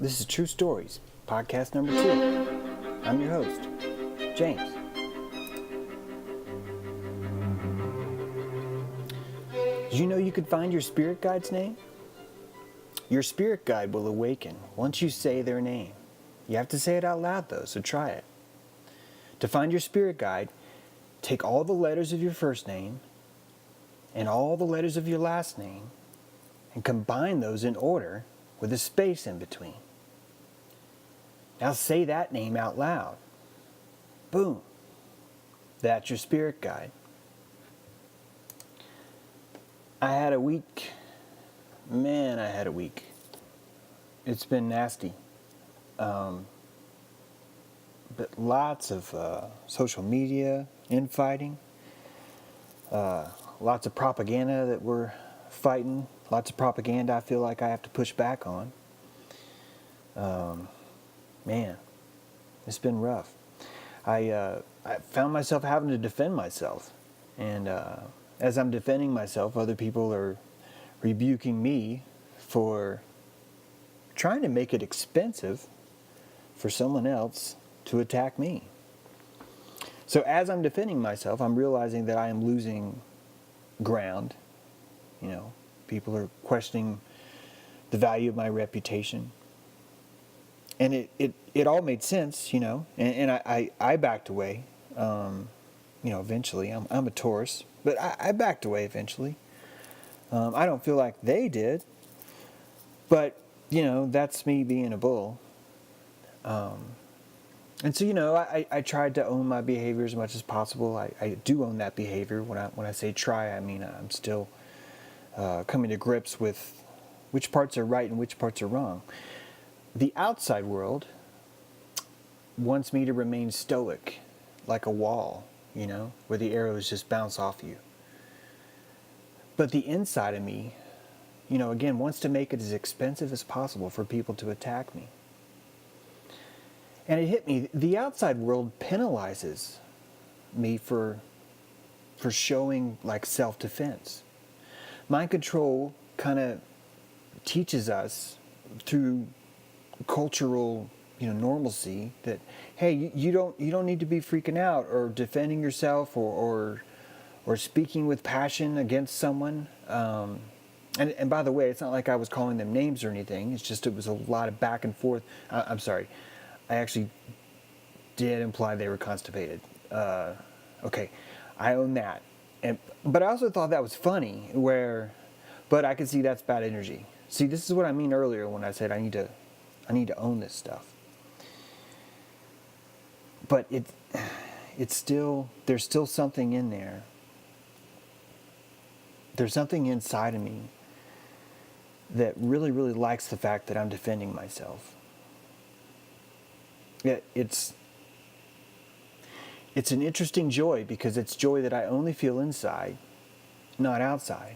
This is True Stories, podcast number 2. I'm your host, James. Did you know you could find your spirit guide's name? Your spirit guide will awaken once you say their name. You have to say it out loud though, so try it. To find your spirit guide, take all the letters of your first name and all the letters of your last name and combine those in order with a space in between. Now say that name out loud. Boom. That's your spirit guide. I had a week. Man, I had a week. It's been nasty. But lots of social media infighting. Lots of propaganda that we're fighting. Lots of propaganda I feel like I have to push back on. Man, it's been rough. I found myself having to defend myself. And as I'm defending myself, other people are rebuking me for trying to make it expensive for someone else to attack me. So as I'm defending myself, I'm realizing that I am losing ground. You know, people are questioning the value of my reputation. And it all made sense, you know, and I backed away, eventually. I'm a Taurus, but I backed away eventually. I don't feel like they did, but, you know, that's me being a bull. And so, you know, I tried to own my behavior as much as possible. I do own that behavior. When I say try, I mean I'm still coming to grips with which parts are right and which parts are wrong. The outside world wants me to remain stoic, like a wall, you know, where the arrows just bounce off you. But the inside of me, you know, again, wants to make it as expensive as possible for people to attack me. And it hit me, the outside world penalizes me for showing like self-defense. Mind control kind of teaches us through cultural, normalcy that, hey, you don't need to be freaking out or defending yourself or speaking with passion against someone. And by the way, it's not like I was calling them names or anything. It's just it was a lot of back and forth. I'm sorry. I actually did imply they were constipated. Okay, I own that. But I also thought that was funny. But I could see that's bad energy. See, this is what I mean earlier when I said I need to own this stuff. But there's still something in there. There's something inside of me that really, really likes the fact that I'm defending myself. It's an interesting joy because it's joy that I only feel inside, not outside.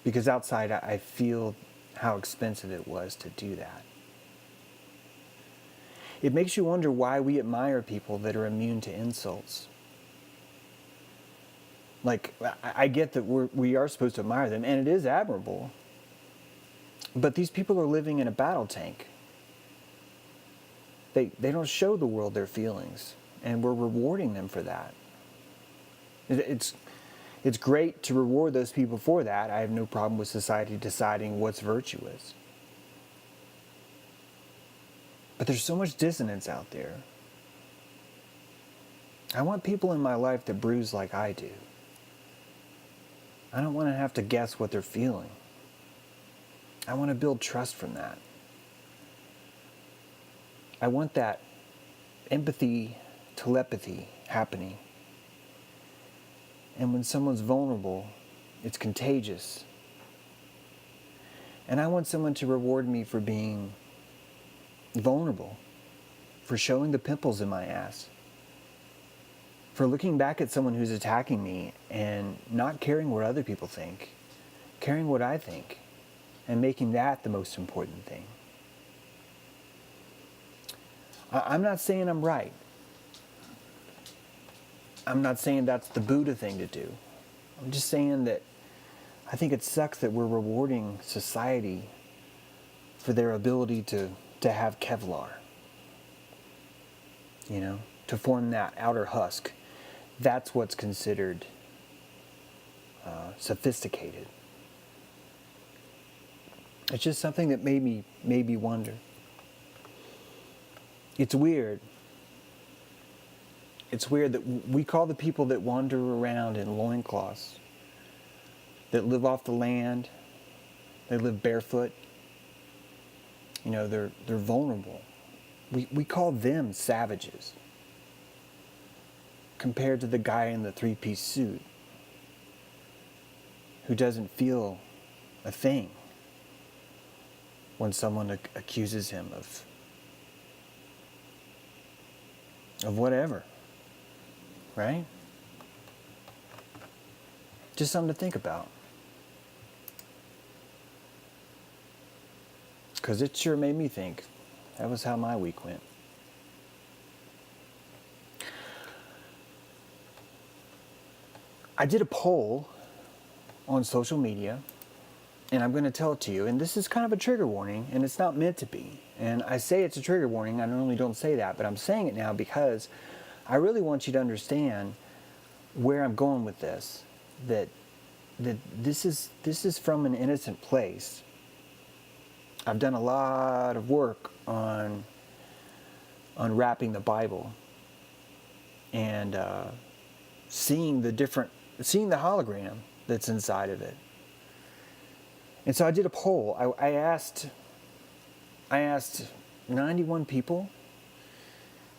Because outside I feel how expensive it was to do that. It makes you wonder why we admire people that are immune to insults. Like, I get that we are supposed to admire them, and it is admirable. But these people are living in a battle tank. They don't show the world their feelings, and we're rewarding them for that. It's great to reward those people for that. I have no problem with society deciding what's virtuous. But there's so much dissonance out there. I want people in my life that bruise like I do. I don't want to have to guess what they're feeling. I want to build trust from that. I want that empathy, telepathy happening. And when someone's vulnerable, it's contagious. And I want someone to reward me for being vulnerable, for showing the pimples in my ass, for looking back at someone who's attacking me and not caring what other people think, caring what I think, and making that the most important thing. I'm not saying I'm right. I'm not saying that's the Buddha thing to do. I'm just saying that I think it sucks that we're rewarding society for their ability to have Kevlar, to form that outer husk. That's what's considered sophisticated. It's just something that made me wonder. It's weird. It's weird that we call the people that wander around in loincloths, that live off the land, they live barefoot, they're vulnerable. We call them savages compared to the guy in the three-piece suit who doesn't feel a thing when someone accuses him of whatever, right? Just something to think about. Because it sure made me think. That was how my week went. I did a poll on social media, and I'm going to tell it to you, and this is kind of a trigger warning, and it's not meant to be. And I say it's a trigger warning, I normally don't say that, but I'm saying it now because I really want you to understand where I'm going with this, that this is from an innocent place. I've done a lot of work on unwrapping the Bible and seeing the hologram that's inside of it. And so I did a poll. I asked 91 people,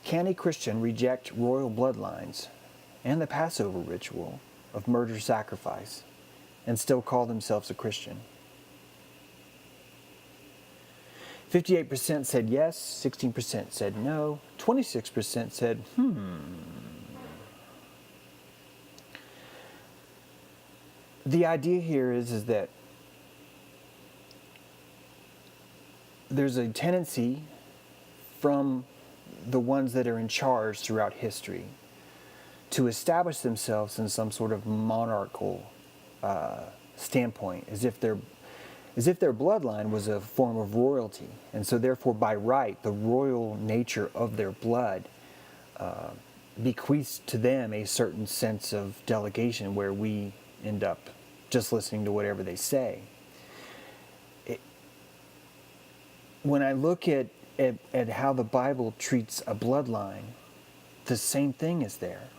can a Christian reject royal bloodlines and the Passover ritual of murder sacrifice and still call themselves a Christian? 58% said yes, 16% said no, 26% said, The idea here is that there's a tendency from the ones that are in charge throughout history to establish themselves in some sort of monarchical standpoint, as if their bloodline was a form of royalty, and so therefore by right the royal nature of their blood bequeaths to them a certain sense of delegation, where we end up just listening to whatever they say. When I look at how the Bible treats a bloodline, the same thing is there.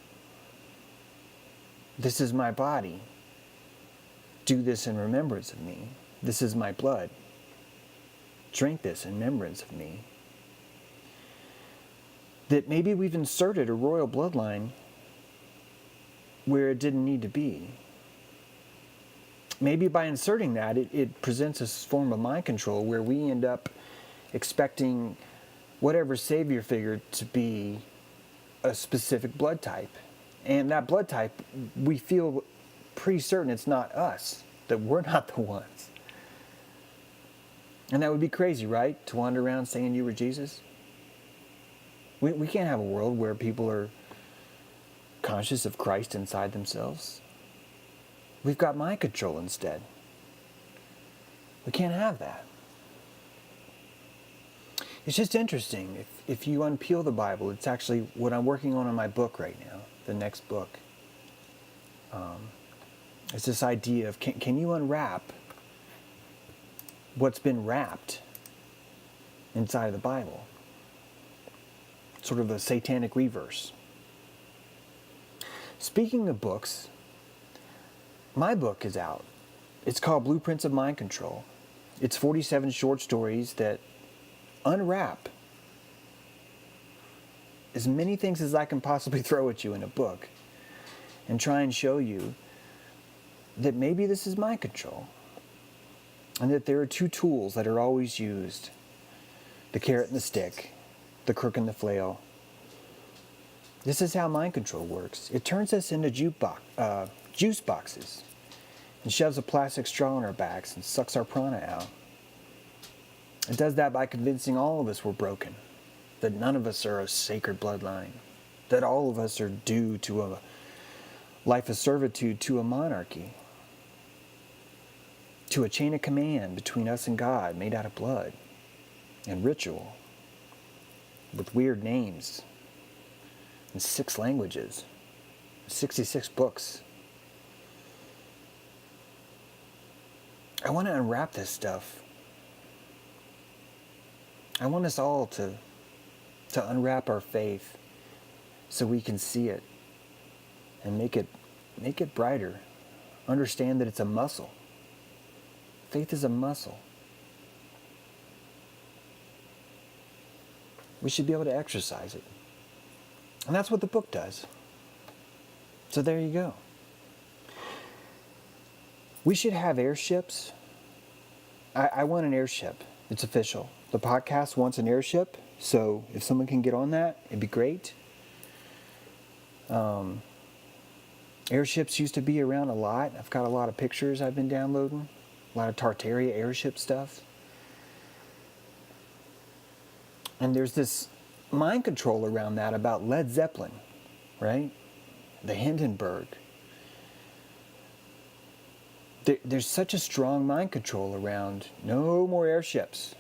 This is my body. Do this in remembrance of me. This is my blood. Drink this in remembrance of me. That maybe we've inserted a royal bloodline where it didn't need to be. Maybe by inserting that, it presents a form of mind control where we end up expecting whatever savior figure to be a specific blood type. And that blood type, we feel pretty certain it's not us, that we're not the ones. And that would be crazy, right? To wander around saying you were Jesus. We can't have a world where people are conscious of Christ inside themselves. We've got mind control instead. We can't have that. It's just interesting. If you unpeel the Bible, it's actually what I'm working on in my book right now, the next book. It's this idea of can you unwrap what's been wrapped inside of the Bible? Sort of a satanic reverse. Speaking of books, my book is out. It's called Blueprints of Mind Control. It's 47 short stories that unwrap as many things as I can possibly throw at you in a book and try and show you that maybe this is mind control, and that there are two tools that are always used: the carrot and the stick, the crook and the flail. This is how mind control works. It turns us into juice boxes and shoves a plastic straw in our backs and sucks our prana out. It does that by convincing all of us we're broken, that none of us are a sacred bloodline, that all of us are due to a life of servitude to a monarchy, to a chain of command between us and God made out of blood. and ritual with weird names in 6 languages, 66 books. I want to unwrap this stuff. I want us all to unwrap our faith so we can see it and make it brighter. Understand that it's a muscle. Faith is a muscle. We should be able to exercise it. And that's what the book does. So there you go. We should have airships. I want an airship. It's official. The podcast wants an airship. So if someone can get on that, it'd be great. Airships used to be around a lot. I've got a lot of pictures I've been downloading. A lot of Tartaria airship stuff. And there's this mind control around that about Led Zeppelin, right? The Hindenburg. There's such a strong mind control around no more airships.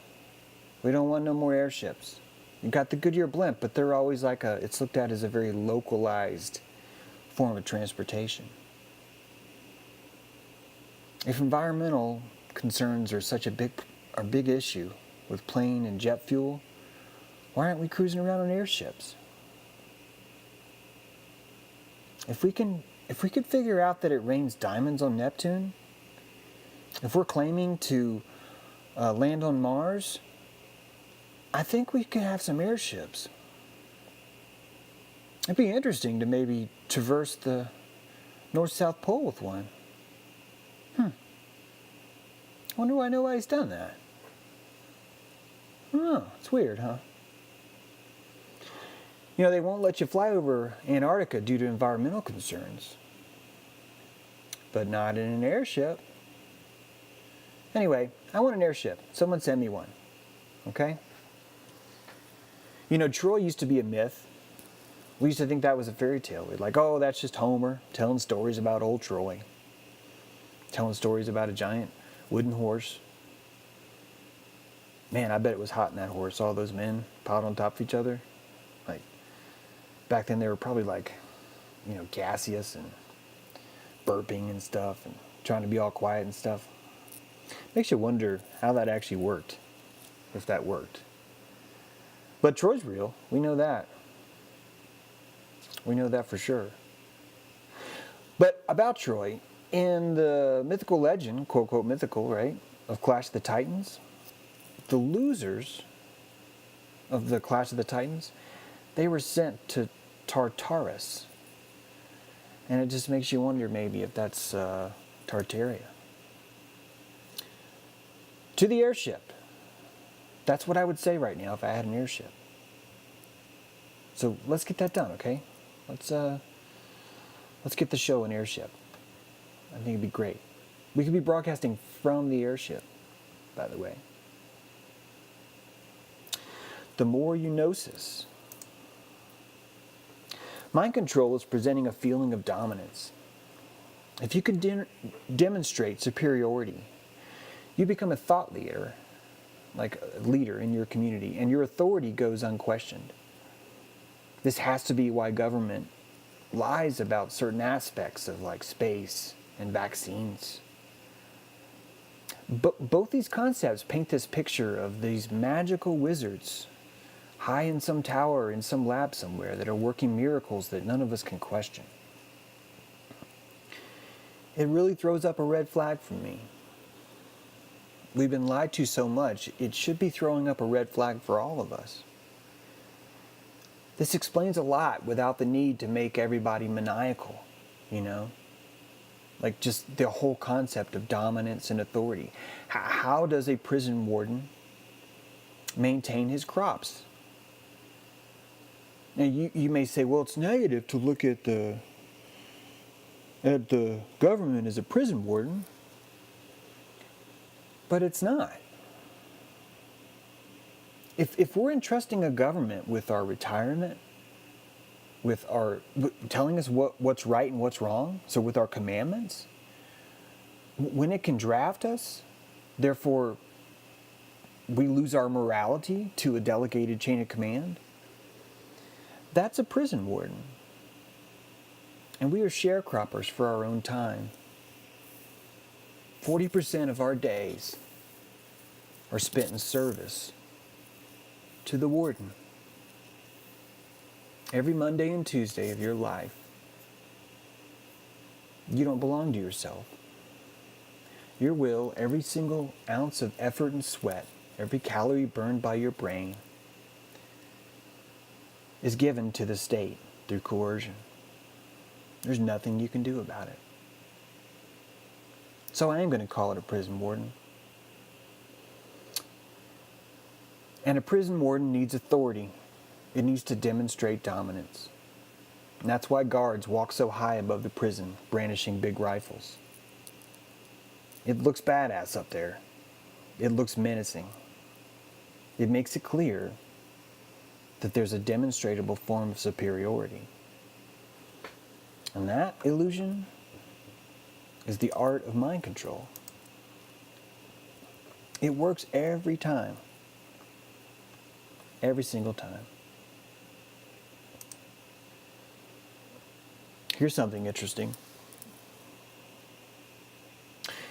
We don't want no more airships. You got the Goodyear blimp, but they're always it's looked at as a very localized form of transportation. If environmental concerns are such a big issue with plane and jet fuel, why aren't we cruising around on airships? If we could figure out that it rains diamonds on Neptune, if we're claiming to land on Mars, I think we could have some airships. It'd be interesting to maybe traverse the North-South Pole with one. Wonder why nobody's done that. Oh, it's weird, huh? You know, they won't let you fly over Antarctica due to environmental concerns. But not in an airship. Anyway, I want an airship. Someone send me one. Okay? You know, Troy used to be a myth. We used to think that was a fairy tale. We're like, oh, that's just Homer telling stories about old Troy. Telling stories about a giant wooden horse. Man, I bet it was hot in that horse. All those men piled on top of each other. Like, back then they were probably like, you know, gaseous and burping and stuff and trying to be all quiet and stuff. Makes you wonder how that actually worked, if that worked. But Troy's real. We know that. We know that for sure. But about Troy, in the mythical legend, quote, quote, mythical, right, of Clash of the Titans, the losers of the Clash of the Titans, they were sent to Tartarus. And it just makes you wonder maybe if that's Tartaria. To the airship. That's what I would say right now if I had an airship. So let's get that done, okay? Let's get the show an airship. I think it'd be great. We could be broadcasting from the airship, by the way. The more you gnosis. Mind control is presenting a feeling of dominance. If you can demonstrate superiority, you become a thought leader, like a leader in your community, and your authority goes unquestioned. This has to be why government lies about certain aspects of like space and vaccines. But both these concepts paint this picture of these magical wizards high in some tower in some lab somewhere that are working miracles that none of us can question. It really throws up a red flag for me. We've been lied to so much, it should be throwing up a red flag for all of us. This explains a lot without the need to make everybody maniacal, you know? Like just the whole concept of dominance and authority. How does a prison warden maintain his crops? Now you may say, well, it's negative to look at the government as a prison warden. But it's not. If we're entrusting a government with our retirement, with telling us what's right and what's wrong, so with our commandments, when it can draft us, therefore we lose our morality to a delegated chain of command. That's a prison warden. And we are sharecroppers for our own time. 40% of our days are spent in service to the warden. Every Monday and Tuesday of your life, you don't belong to yourself. Your will, every single ounce of effort and sweat, every calorie burned by your brain, is given to the state through coercion. There's nothing you can do about it. So I am going to call it a prison warden. And a prison warden needs authority. It needs to demonstrate dominance. And that's why guards walk so high above the prison, brandishing big rifles. It looks badass up there. It looks menacing. It makes it clear that there's a demonstrable form of superiority. And that illusion is the art of mind control. It works every time. Every single time. Here's something interesting.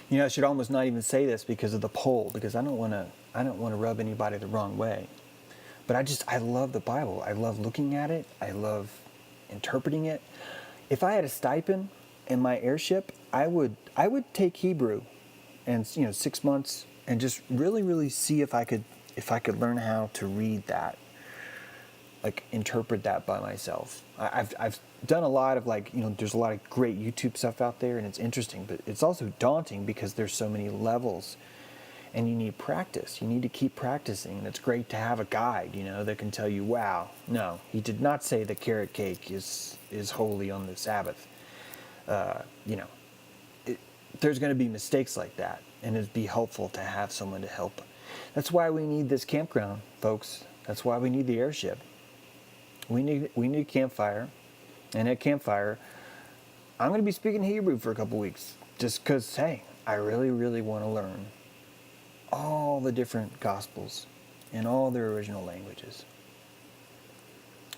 You know, I should almost not even say this because of the poll, because I don't want to rub anybody the wrong way. But I love the Bible. I love looking at it. I love interpreting it. If I had a stipend in my airship, I would take Hebrew and 6 months and just really see if I could learn how to read that, like interpret that by myself. I've done a lot of there's a lot of great YouTube stuff out there and it's interesting, but it's also daunting because there's so many levels and you need practice. You need to keep practicing. And it's great to have a guide, that can tell you, wow, no, he did not say the carrot cake is holy on the Sabbath. There's going to be mistakes like that, and it'd be helpful to have someone to help. That's why we need this campground, folks. That's why we need the airship. We need a campfire, and at campfire, I'm going to be speaking Hebrew for a couple weeks, just because, hey, I really want to learn all the different Gospels in all their original languages.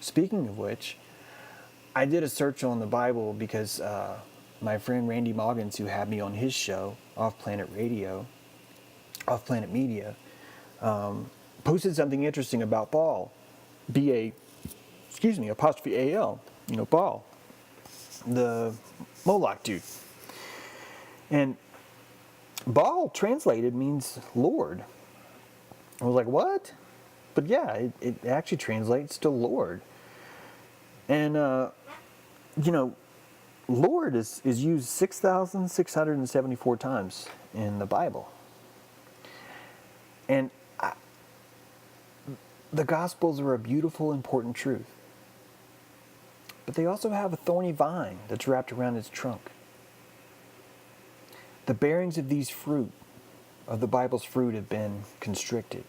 Speaking of which, I did a search on the Bible because my friend Randy Moggins, who had me on his show, Off Planet Media, posted something interesting about Baal, apostrophe A-L, Baal, the Moloch dude. And Baal translated means Lord. I was like, what? But yeah, it actually translates to Lord. And, Lord is used 6,674 times in the Bible. And the Gospels are a beautiful, important truth. But they also have a thorny vine that's wrapped around its trunk. The bearings of these fruit, of the Bible's fruit, have been constricted.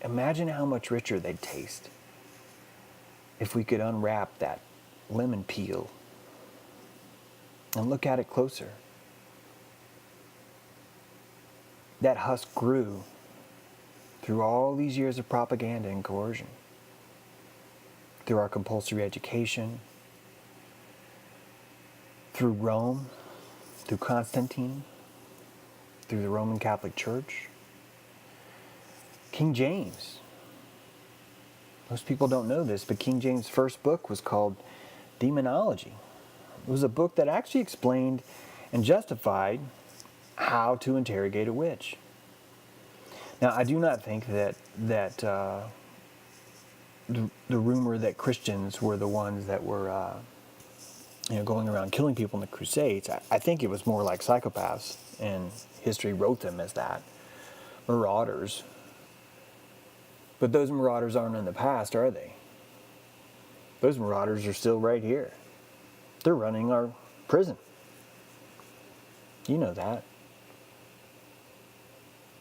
Imagine how much richer they'd taste if we could unwrap that lemon peel and look at it closer. That husk grew through all these years of propaganda and coercion, through our compulsory education, through Rome, through Constantine, through the Roman Catholic Church, King James. Most people don't know this, but King James' first book was called Demonology. It was a book that actually explained and justified how to interrogate a witch. Now, I do not think that the rumor that Christians were the ones that were going around killing people in the Crusades, I think it was more like psychopaths, and history wrote them as that, marauders. But those marauders aren't in the past, are they? Those marauders are still right here. They're running our prison. You know that.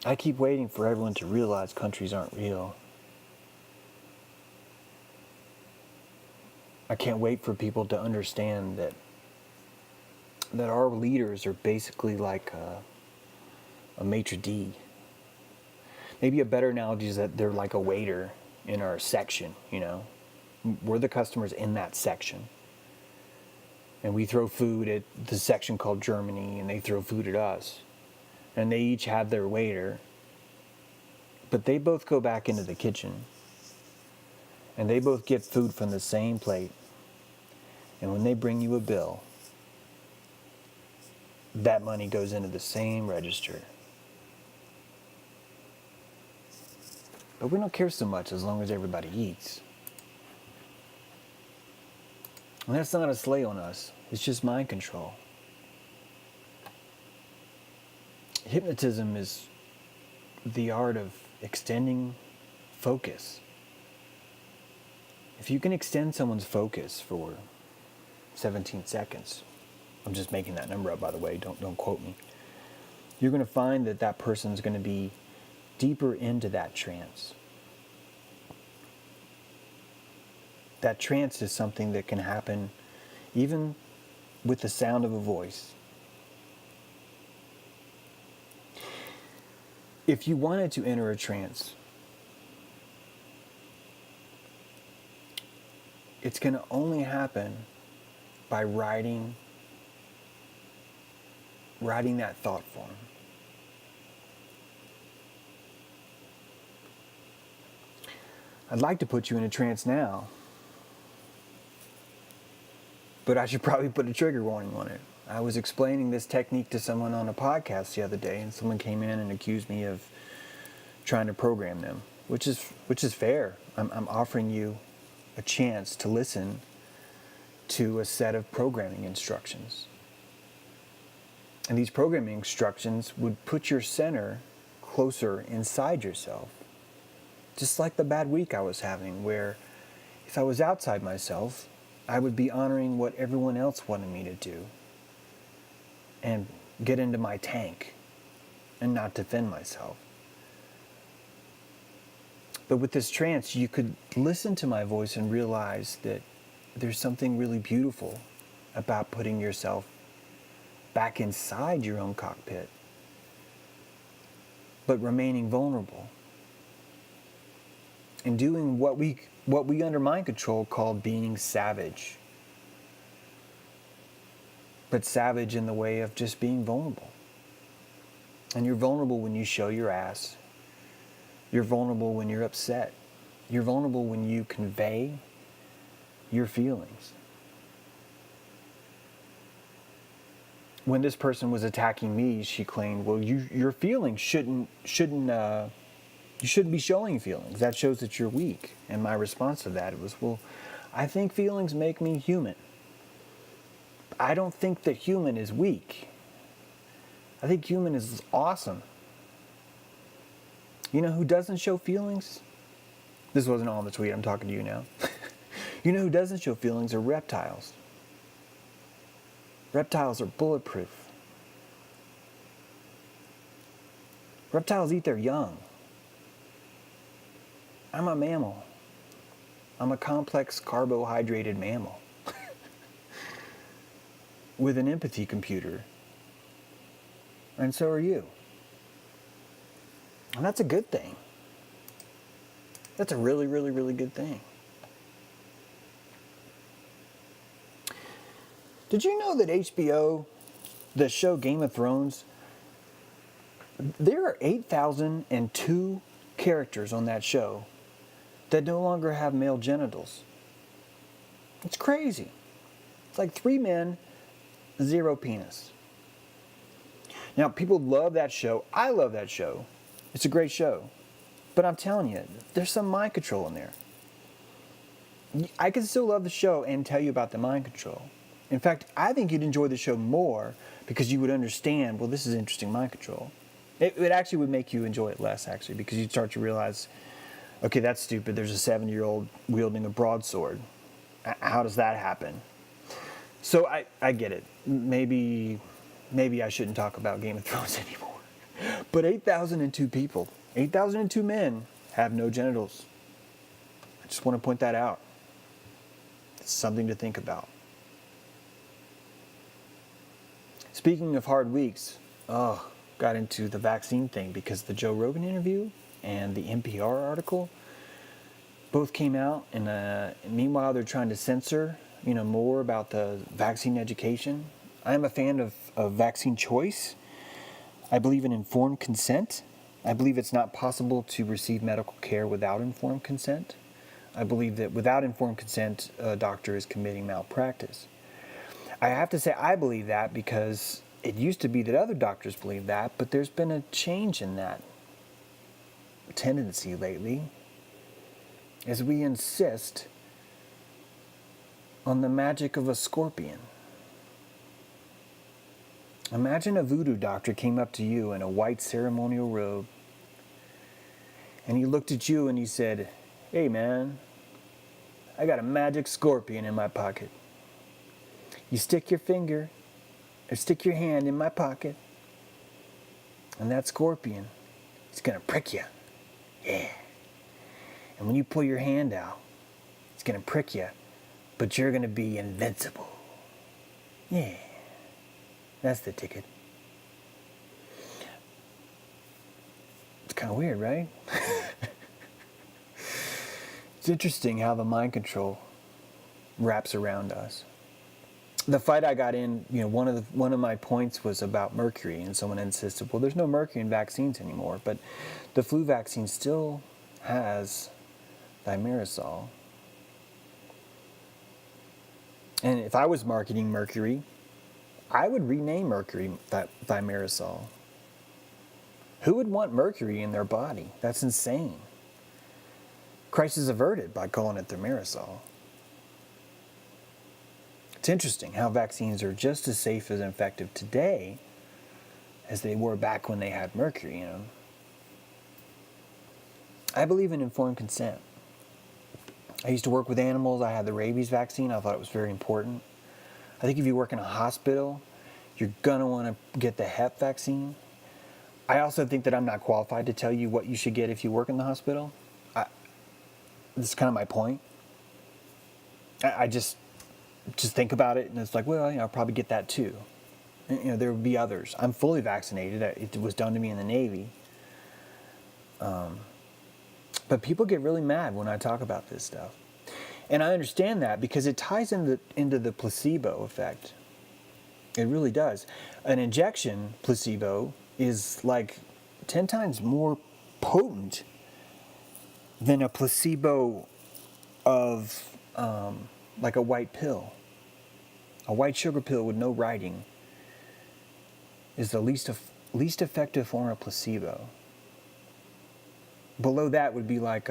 I keep waiting for everyone to realize countries aren't real. I can't wait for people to understand that our leaders are basically like a maitre d'. Maybe a better analogy is that they're like a waiter in our section, you know. We're the customers in that section. And we throw food at the section called Germany, and they throw food at us. And they each have their waiter, but they both go back into the kitchen. And they both get food from the same plate. And when they bring you a bill, that money goes into the same register. But we don't care so much as long as everybody eats. And that's not a slay on us. It's just mind control. Hypnotism is the art of extending focus. If you can extend someone's focus for 17 seconds, I'm just making that number up, by the way, don't quote me, you're going to find that that person's going to be deeper into that trance. That trance is something that can happen even with the sound of a voice. If you wanted to enter a trance, it's going to only happen by writing that thought form. I'd like to put you in a trance now, but I should probably put a trigger warning on it. I was explaining this technique to someone on a podcast the other day, and someone came in and accused me of trying to program them, which is fair. I'm offering you a chance to listen to a set of programming instructions. And these programming instructions would put your center closer inside yourself. Just like the bad week I was having, where if I was outside myself, I would be honoring what everyone else wanted me to do and get into my tank and not defend myself. But with this trance, you could listen to my voice and realize that there's something really beautiful about putting yourself back inside your own cockpit, but remaining vulnerable and doing what we under mind control call being savage. But savage in the way of just being vulnerable. And you're vulnerable when you show your ass. You're vulnerable when you're upset. You're vulnerable when you convey your feelings. When this person was attacking me, she claimed, well, your feelings shouldn't you shouldn't be showing feelings. That shows that you're weak. And my response to that was, well, I think feelings make me human. I don't think that human is weak. I think human is awesome. You know who doesn't show feelings? This wasn't on the tweet, I'm talking to you now. You know who doesn't show feelings are reptiles. Reptiles are bulletproof. Reptiles eat their young. I'm a mammal. I'm a complex carbohydrated mammal with an empathy computer. And so are you. And that's a good thing. That's a really, really, really good thing. Did you know that HBO, the show Game of Thrones, there are 8,002 characters on that show that no longer have male genitals? It's crazy. It's like 3 men, 0 penis. Now, people love that show. I love that show. It's a great show. But I'm telling you, there's some mind control in there. I can still love the show and tell you about the mind control. In fact, I think you'd enjoy the show more because you would understand, well, this is interesting mind control. It actually would make you enjoy it less, actually, because you'd start to realize, okay, that's stupid. There's a 7-year-old wielding a broadsword. How does that happen? So I get it. Maybe I shouldn't talk about Game of Thrones anymore. But 8,002 people, 8,002 men have no genitals. I just want to point that out. It's something to think about. Speaking of hard weeks, got into the vaccine thing because the Joe Rogan interview, and the NPR article both came out, and meanwhile they're trying to censor, more about the vaccine education. I am a fan of vaccine choice. I believe in informed consent. I believe it's not possible to receive medical care without informed consent. I believe that without informed consent, a doctor is committing malpractice. I have to say I believe that because it used to be that other doctors believed that, but there's been a change in that tendency lately as we insist on the magic of a scorpion. Imagine a voodoo doctor came up to you in a white ceremonial robe and he looked at you and he said, "Hey man, I got a magic scorpion in my pocket. You stick your finger or stick your hand in my pocket and that scorpion is going to prick you. Yeah. And when you pull your hand out, it's going to prick you, but you're going to be invincible. Yeah. That's the ticket." It's kind of weird, right? It's interesting how the mind control wraps around us. The fight I got in, one of my points was about mercury, and someone insisted, well, there's no mercury in vaccines anymore, but the flu vaccine still has thimerosal. And if I was marketing mercury, I would rename mercury thimerosal. Who would want mercury in their body? That's insane. Crisis averted by calling it thimerosal. It's interesting how vaccines are just as safe and effective today as they were back when they had mercury in them. I believe in informed consent. I used to work with animals. I had the rabies vaccine. I thought it was very important. I think if you work in a hospital, you're going to want to get the Hep vaccine. I also think that I'm not qualified to tell you what you should get if you work in the hospital. This is kind of my point. I just think about it, and it's like, well, I'll probably get that too. And, there would be others. I'm fully vaccinated. It was done to me in the Navy. But people get really mad when I talk about this stuff. And I understand that because it ties into the placebo effect. It really does. An injection placebo is like 10 times more potent than a placebo of like a white pill. A white sugar pill with no writing is the least effective form of placebo. Below that would be like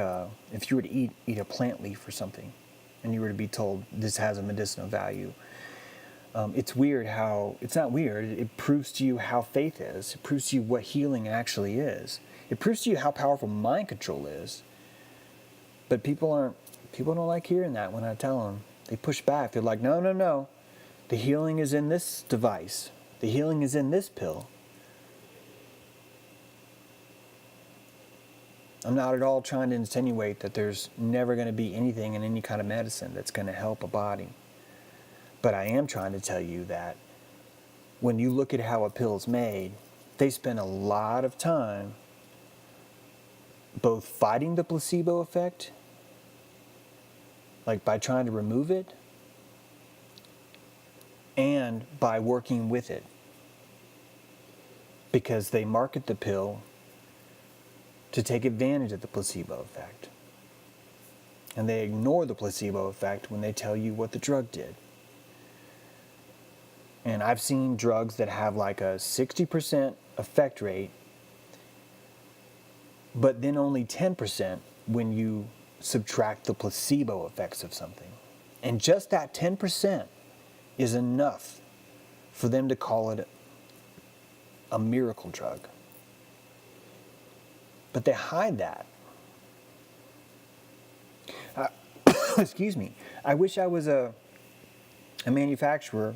if you were to eat a plant leaf or something, and you were to be told this has a medicinal value. It's weird how, it's not weird, it proves to you how faith is. It proves to you what healing actually is. It proves to you how powerful mind control is. But people don't like hearing that when I tell them. They push back. They're like, no. The healing is in this device. The healing is in this pill. I'm not at all trying to insinuate that there's never going to be anything in any kind of medicine that's going to help a body. But I am trying to tell you that when you look at how a pill is made, they spend a lot of time both fighting the placebo effect, like by trying to remove it, and by working with it. Because they market the pill to take advantage of the placebo effect. And they ignore the placebo effect when they tell you what the drug did. And I've seen drugs that have like a 60% effect rate, but then only 10% when you subtract the placebo effects of something. And just that 10% is enough for them to call it a miracle drug. But they hide that. Excuse me. I wish I was a manufacturer.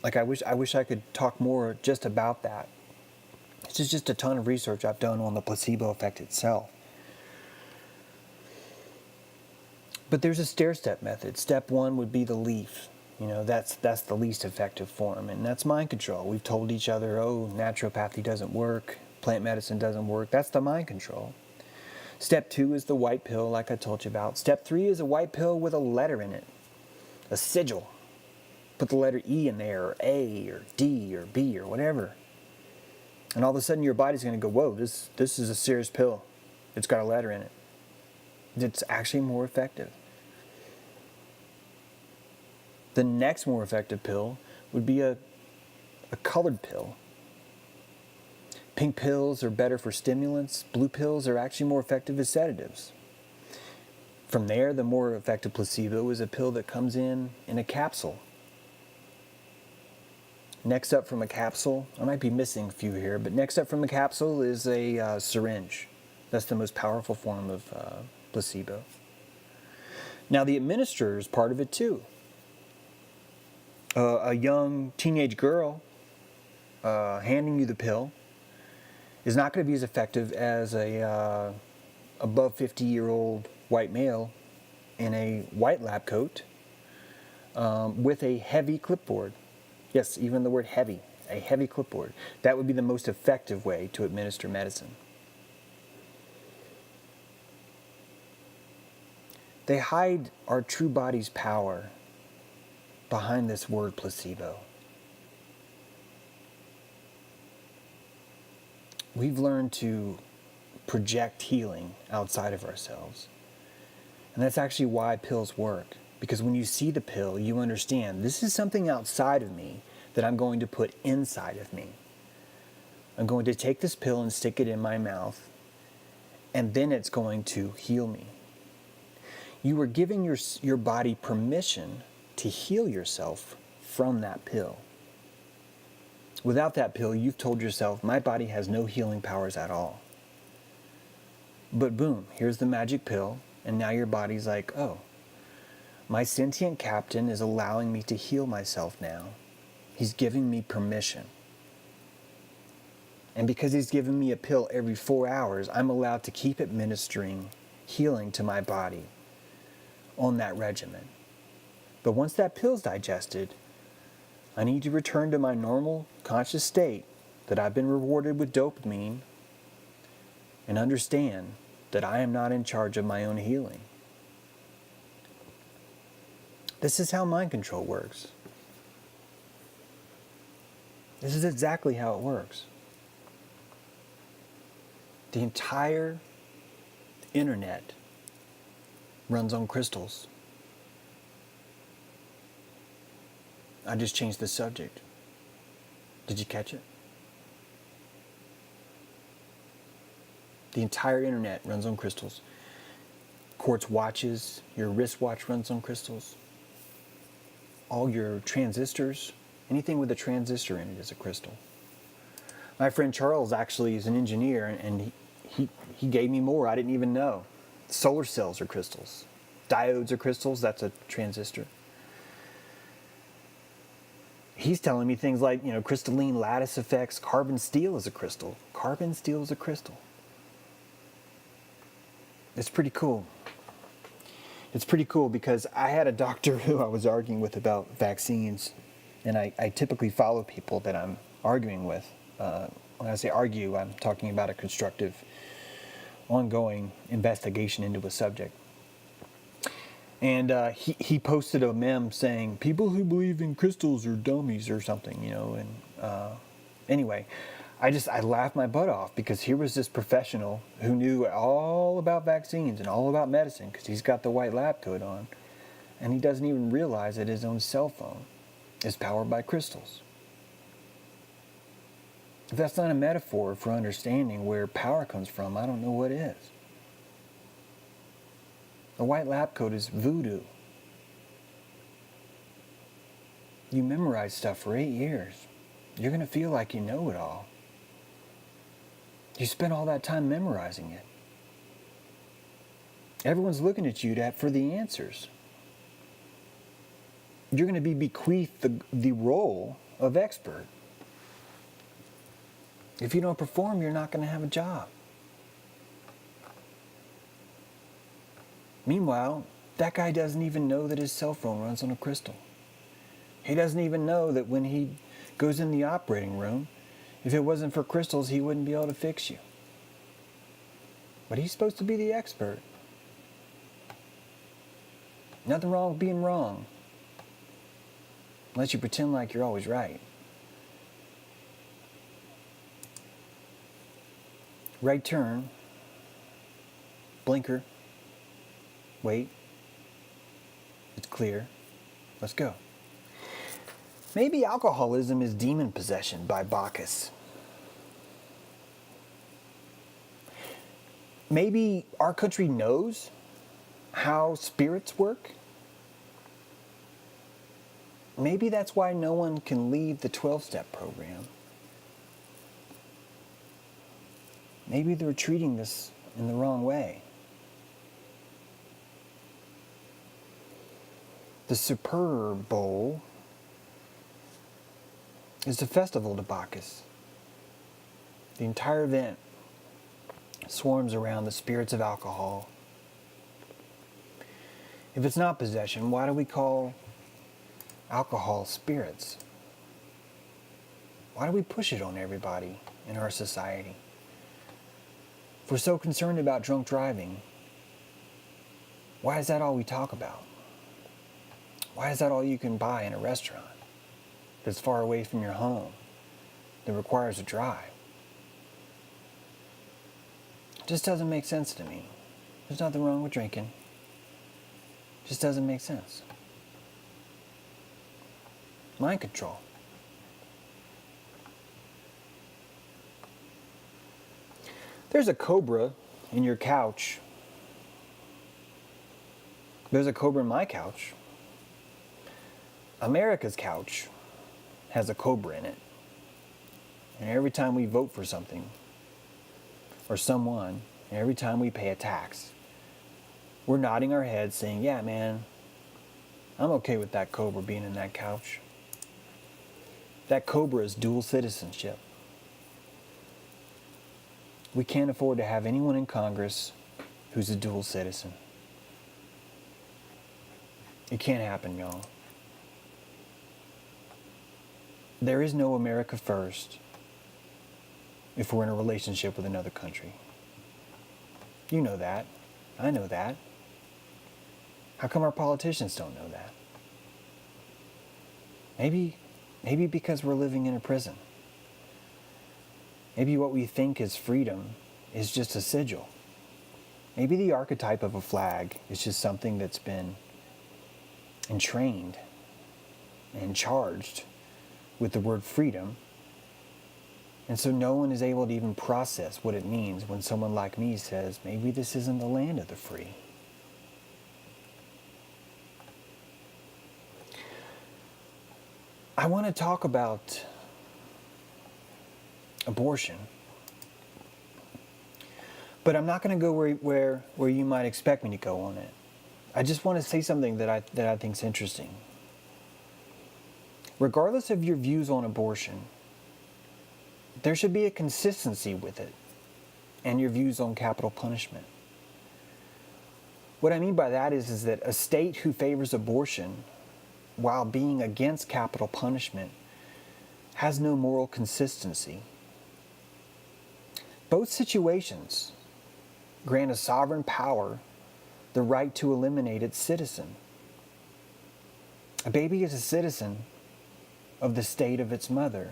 Like I wish I could talk more just about that. It's just a ton of research I've done on the placebo effect itself. But there's a stair-step method. Step 1 would be the leaf. That's the least effective form, and that's mind control. We've told each other, naturopathy doesn't work, plant medicine doesn't work. That's the mind control. Step 2 is the white pill, like I told you about. Step 3 is a white pill with a letter in it, a sigil. Put the letter E in there, or A, or D, or B, or whatever. And all of a sudden your body's going to go, whoa, this is a serious pill. It's got a letter in it. It's actually more effective. The next more effective pill would be a colored pill. Pink pills are better for stimulants. Blue pills are actually more effective as sedatives. From there, the more effective placebo is a pill that comes in a capsule. Next up from a capsule, I might be missing a few here, but next up from a capsule is a syringe. That's the most powerful form of placebo. Now the administrator is part of it too. A young teenage girl handing you the pill is not going to be as effective as a above 50-year-old white male in a white lab coat with a heavy clipboard. Yes, even the word heavy, a heavy clipboard. That would be the most effective way to administer medicine. They hide our true body's power behind this word placebo. We've learned to project healing outside of ourselves. And that's actually why pills work. Because when you see the pill, you understand this is something outside of me that I'm going to put inside of me. I'm going to take this pill and stick it in my mouth, and then it's going to heal me. You are giving your body permission to heal yourself from that pill. Without that pill, you've told yourself, my body has no healing powers at all. But boom, here's the magic pill, and now your body's like, oh, my sentient captain is allowing me to heal myself now. He's giving me permission. And because he's giving me a pill every 4 hours, I'm allowed to keep administering healing to my body on that regimen. But once that pill's digested, I need to return to my normal conscious state that I've been rewarded with dopamine and understand that I am not in charge of my own healing. This is how mind control works. This is exactly how it works. The entire internet runs on crystals. I just changed the subject. Did you catch it? The entire internet runs on crystals. Quartz watches, your wristwatch runs on crystals. All your transistors, anything with a transistor in it is a crystal. My friend Charles actually is an engineer, and he gave me more I didn't even know. Solar cells are crystals. Diodes are crystals, that's a transistor. He's telling me things like, crystalline lattice effects, carbon steel is a crystal. Carbon steel is a crystal. It's pretty cool. It's pretty cool because I had a doctor who I was arguing with about vaccines, and I typically follow people that I'm arguing with. When I say argue, I'm talking about a constructive, ongoing investigation into a subject. And he posted a meme saying, people who believe in crystals are dummies or something, and anyway, I laughed my butt off because here was this professional who knew all about vaccines and all about medicine because he's got the white lab coat on, and he doesn't even realize that his own cell phone is powered by crystals. If that's not a metaphor for understanding where power comes from, I don't know what is. The white lab coat is voodoo. You memorize stuff for 8 years. You're going to feel like you know it all. You spent all that time memorizing it. Everyone's looking at you for the answers. You're going to be bequeathed the role of expert. If you don't perform, you're not going to have a job. Meanwhile, that guy doesn't even know that his cell phone runs on a crystal. He doesn't even know that when he goes in the operating room If it wasn't for crystals, he wouldn't be able to fix you. But he's supposed to be the expert. Nothing wrong with being wrong. Unless you pretend like you're always right. Right turn. Blinker. Wait. It's clear. Let's go. Maybe alcoholism is demon possession by Bacchus. Maybe our country knows how spirits work. Maybe that's why no one can leave the 12-step program. Maybe they're treating this in the wrong way. The Super Bowl is a festival to Bacchus. The entire event swarms around the spirits of alcohol. If it's not possession, why do we call alcohol spirits? Why do we push it on everybody in our society? If we're so concerned about drunk driving, why is that all we talk about? Why is that all you can buy in a restaurant that's far away from your home, that requires a drive? It just doesn't make sense to me. There's nothing wrong with drinking. It just doesn't make sense. Mind control. There's a cobra in your couch. There's a cobra in my couch. America's couch has a cobra in it. And every time we vote for something, or someone, and every time we pay a tax, we're nodding our heads saying, yeah, man, I'm okay with that cobra being in that couch. That cobra is dual citizenship. We can't afford to have anyone in Congress who's a dual citizen. It can't happen, y'all. There is no America first if we're in a relationship with another country. You know that. I know that. How come our politicians don't know that? Maybe because we're living in a prison. Maybe what we think is freedom is just a sigil. Maybe the archetype of a flag is just something that's been entrained and charged with the word freedom. And so no one is able to even process what it means when someone like me says, maybe this isn't the land of the free. I want to talk about abortion, but I'm not going to go where you might expect me to go on it. I just want to say something that I think is interesting. Regardless of your views on abortion, there should be a consistency with it and your views on capital punishment. What I mean by that is that a state who favors abortion while being against capital punishment has no moral consistency. Both situations grant a sovereign power the right to eliminate its citizen. A baby is a citizen of the state of its mother.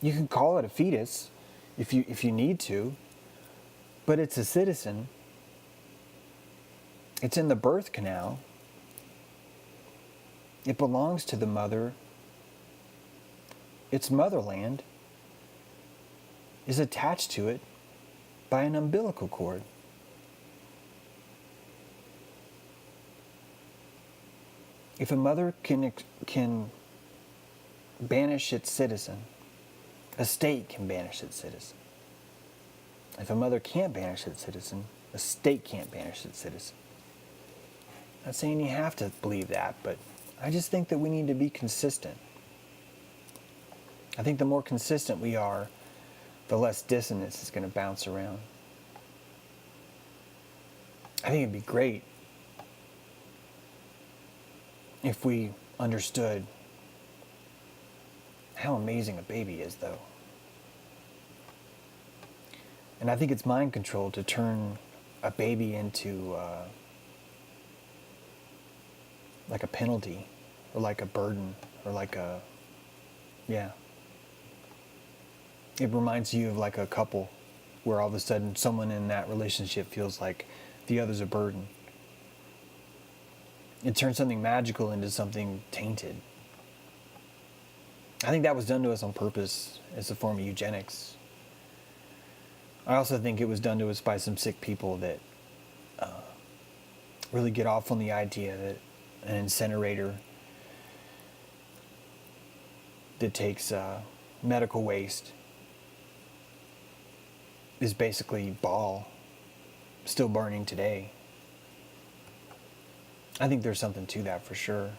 You can call it a fetus if you need to, but it's a citizen. It's in the birth canal. It belongs to the mother. Its motherland is attached to it by an umbilical cord. If a mother can banish its citizen, a state can banish its citizen. If a mother can't banish its citizen, a state can't banish its citizen. I'm not saying you have to believe that, but I just think that we need to be consistent. I think the more consistent we are, the less dissonance is going to bounce around. I think it'd be great if we understood how amazing a baby is, though. And I think it's mind control to turn a baby into like a penalty or like a burden or like a, yeah. It reminds you of like a couple where all of a sudden someone in that relationship feels like the other's a burden. It turns something magical into something tainted. I think that was done to us on purpose as a form of eugenics. I also think it was done to us by some sick people that really get off on the idea that an incinerator that takes medical waste is basically ball, still burning today. I think there's something to that for sure.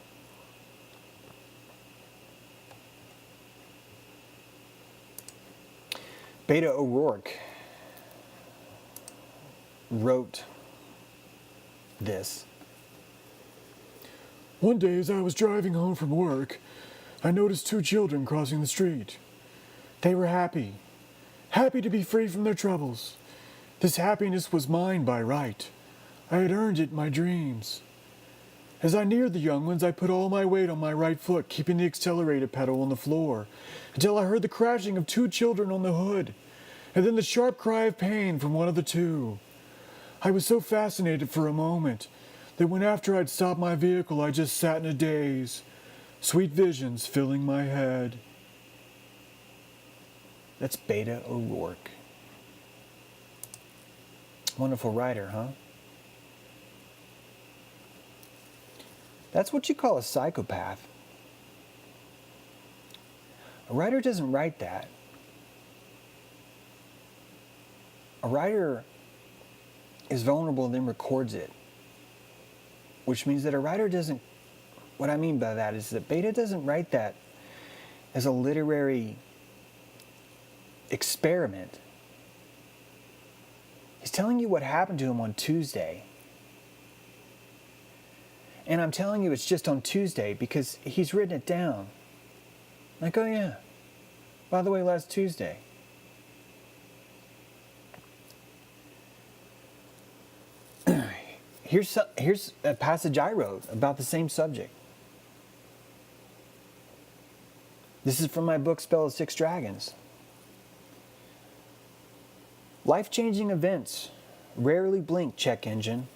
Beta O'Rourke wrote this. One day as I was driving home from work, I noticed two children crossing the street. They were happy to be free from their troubles. This happiness was mine by right. I had earned it in my dreams. As I neared the young ones, I put all my weight on my right foot, keeping the accelerator pedal on the floor, until I heard the crashing of two children on the hood, and then the sharp cry of pain from one of the two. I was so fascinated for a moment that when after I'd stopped my vehicle, I just sat in a daze, sweet visions filling my head. That's Beta O'Rourke. Wonderful writer, huh? That's what you call a psychopath. A writer doesn't write that. A writer is vulnerable and then records it. Which means that a writer doesn't, what I mean by that is that Beta doesn't write that as a literary experiment. He's telling you what happened to him on Tuesday. And I'm telling you it's just on Tuesday because he's written it down. Like, oh yeah, by the way, last Tuesday. Here's a passage I wrote about the same subject. This is from my book, Spell of Six Dragons. Life-changing events rarely blink, check engine.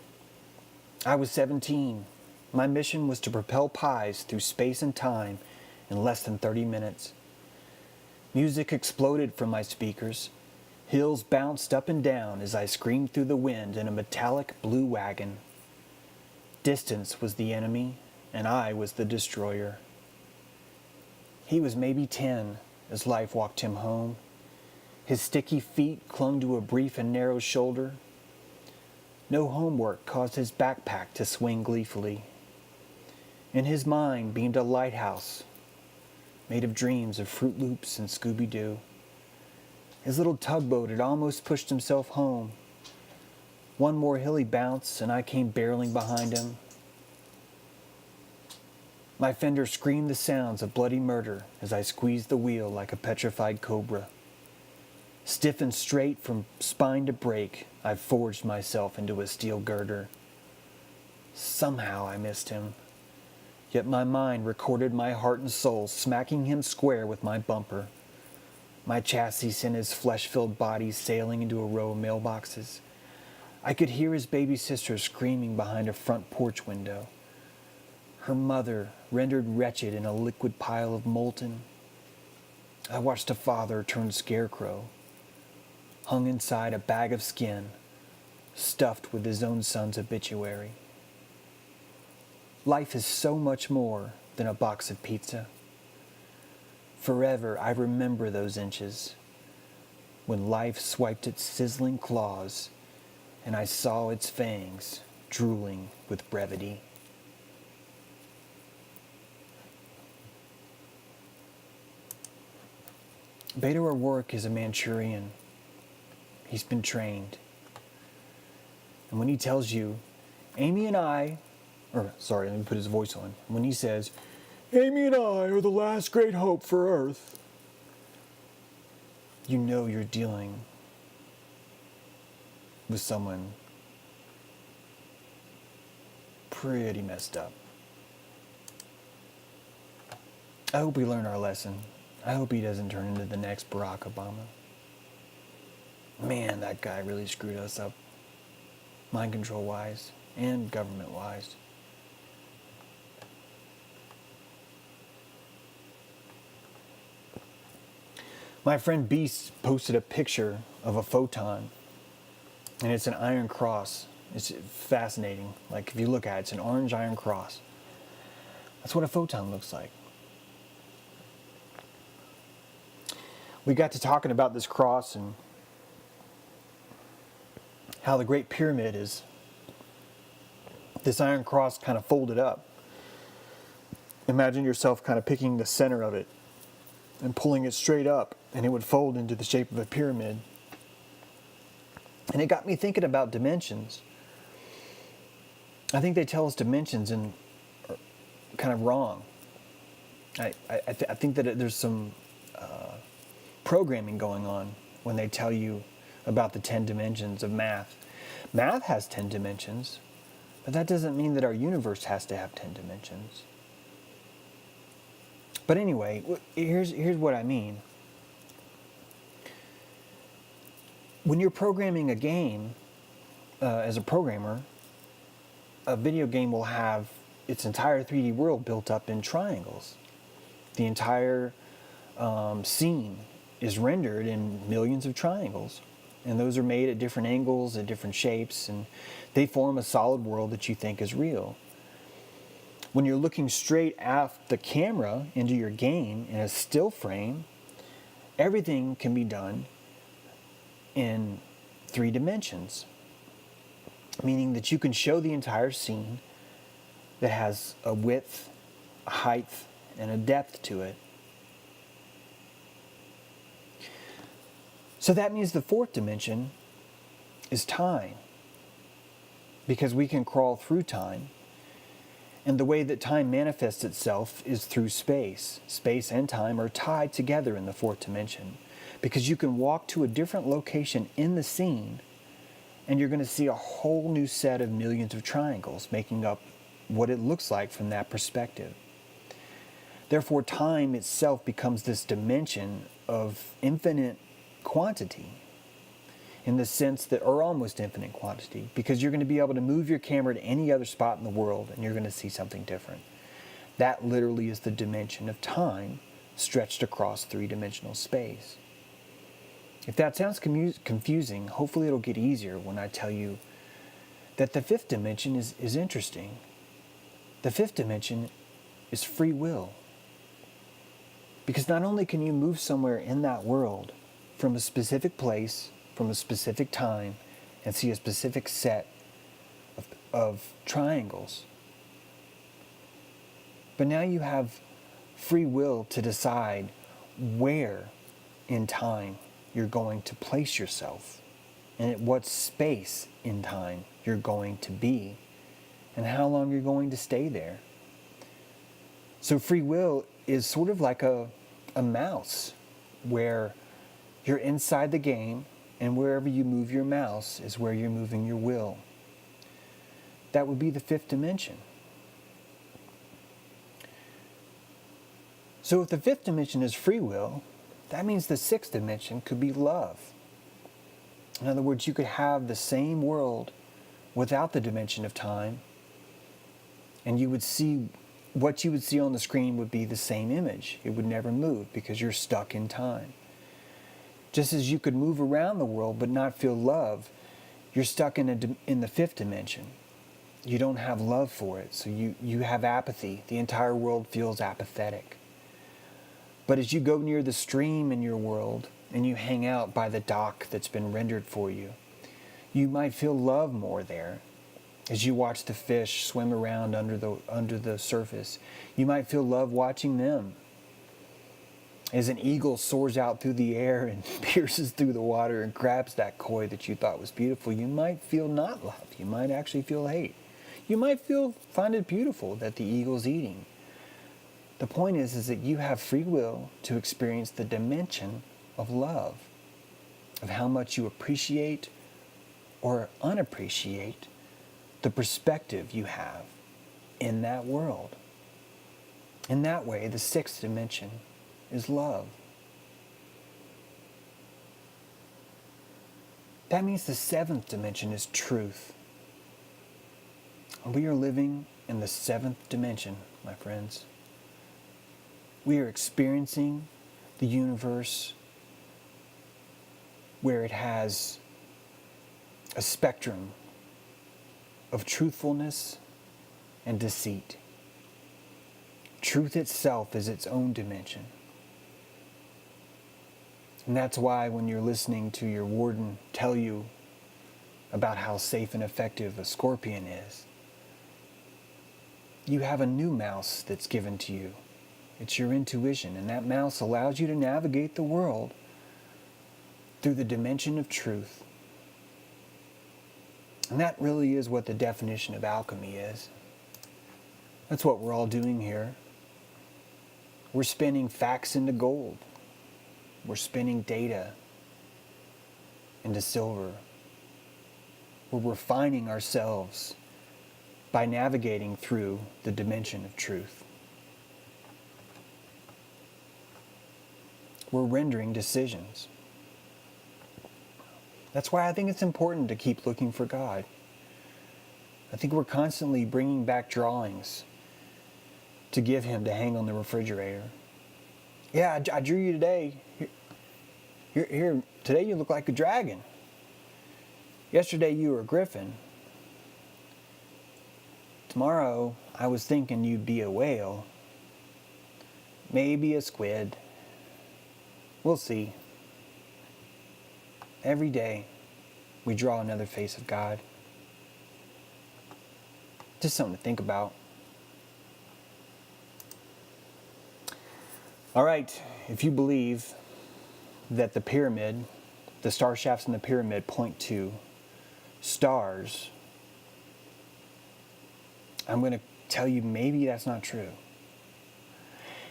I was 17. My mission was to propel pies through space and time in less than 30 minutes. Music exploded from my speakers. Hills bounced up and down as I screamed through the wind in a metallic blue wagon. Distance was the enemy, and I was the destroyer. He was maybe 10 as life walked him home. His sticky feet clung to a brief and narrow shoulder. No homework caused his backpack to swing gleefully. In his mind beamed a lighthouse made of dreams of Fruit Loops and Scooby-Doo. His little tugboat had almost pushed himself home. One more hilly bounce and I came barreling behind him. My fender screamed the sounds of bloody murder as I squeezed the wheel like a petrified cobra. Stiff and straight from spine to brake, I forged myself into a steel girder. Somehow I missed him, yet my mind recorded my heart and soul smacking him square with my bumper. My chassis sent his flesh-filled body sailing into a row of mailboxes. I could hear his baby sister screaming behind a front porch window. Her mother rendered wretched in a liquid pile of molten. I watched a father turn scarecrow, hung inside a bag of skin, stuffed with his own son's obituary. Life is so much more than a box of pizza. Forever I remember those inches, when life swiped its sizzling claws, and I saw its fangs drooling with brevity. Beta O'Rourke is a Manchurian. He's been trained. And when he tells you, Amy and I, let me put his voice on. When he says, Amy and I are the last great hope for Earth. You know you're dealing with someone pretty messed up. I hope we learn our lesson. I hope he doesn't turn into the next Barack Obama. Man, that guy really screwed us up. Mind control wise and government wise. My friend Beast posted a picture of a photon, and it's an iron cross. It's fascinating. Like, if you look at it, it's an orange iron cross. That's what a photon looks like. We got to talking about this cross and how the Great Pyramid is this iron cross kind of folded up. Imagine yourself kind of picking the center of it and pulling it straight up, and it would fold into the shape of a pyramid. And it got me thinking about dimensions. I think they tell us dimensions and are kind of wrong. I think that there's some programming going on when they tell you about the 10 dimensions of math. Math has 10 dimensions, but that doesn't mean that our universe has to have 10 dimensions. But anyway, here's what I mean. When you're programming a game, as a programmer, a video game will have its entire 3D world built up in triangles. The entire scene is rendered in millions of triangles. And those are made at different angles, at different shapes, and they form a solid world that you think is real. When you're looking straight at the camera into your game in a still frame, everything can be done in 3 dimensions. Meaning that you can show the entire scene that has a width, a height, and a depth to it. So that means the 4th dimension is time, because we can crawl through time. And the way that time manifests itself is through space. Space and time are tied together in the 4th dimension, because you can walk to a different location in the scene and you're going to see a whole new set of millions of triangles making up what it looks like from that perspective. Therefore, time itself becomes this dimension of infinite quantity, in the sense that, or almost infinite quantity, because you're going to be able to move your camera to any other spot in the world and you're going to see something different. That literally is the dimension of time stretched across 3-dimensional space. If that sounds confusing, hopefully it'll get easier when I tell you that the 5th dimension is interesting. The 5th dimension is free will. Because not only can you move somewhere in that world from a specific place, from a specific time, and see a specific set of triangles, but now you have free will to decide where in time you're going to place yourself, and at what space in time you're going to be, and how long you're going to stay there. So free will is sort of like a mouse, where you're inside the game, and wherever you move your mouse is where you're moving your will. That would be the 5th dimension. So if the 5th dimension is free will, that means the 6th dimension could be love. In other words, you could have the same world without the dimension of time, and you would see, what you would see on the screen would be the same image. It would never move because you're stuck in time. Just as you could move around the world but not feel love, you're stuck in the 5th dimension. You don't have love for it, so you have apathy. The entire world feels apathetic. But as you go near the stream in your world and you hang out by the dock that's been rendered for you, you might feel love more there. As you watch the fish swim around under the surface, you might feel love watching them. As an eagle soars out through the air and pierces through the water and grabs that koi that you thought was beautiful, you might feel not love. You might actually feel hate. You might find it beautiful that the eagle's eating. The point is that you have free will to experience the dimension of love, of how much you appreciate or unappreciate the perspective you have in that world. In that way, the sixth dimension is love. That means the seventh dimension is truth. We are living in the seventh dimension, my friends. We are experiencing the universe where it has a spectrum of truthfulness and deceit. Truth itself is its own dimension. And that's why when you're listening to your warden tell you about how safe and effective a scorpion is, you have a new mouse that's given to you. It's your intuition, and that mouse allows you to navigate the world through the dimension of truth. And that really is what the definition of alchemy is. That's what we're all doing here. We're spinning facts into gold. We're spinning data into silver. We're refining ourselves by navigating through the dimension of truth. We're rendering decisions. That's why I think it's important to keep looking for God. I think we're constantly bringing back drawings to give Him to hang on the refrigerator. Yeah, I drew you today. Here, today you look like a dragon. Yesterday you were a griffin. Tomorrow I was thinking you'd be a whale. Maybe a squid. We'll see. Every day we draw another face of God. Just something to think about. All right, if you believe that the pyramid, the star shafts in the pyramid point to stars, I'm going to tell you maybe that's not true.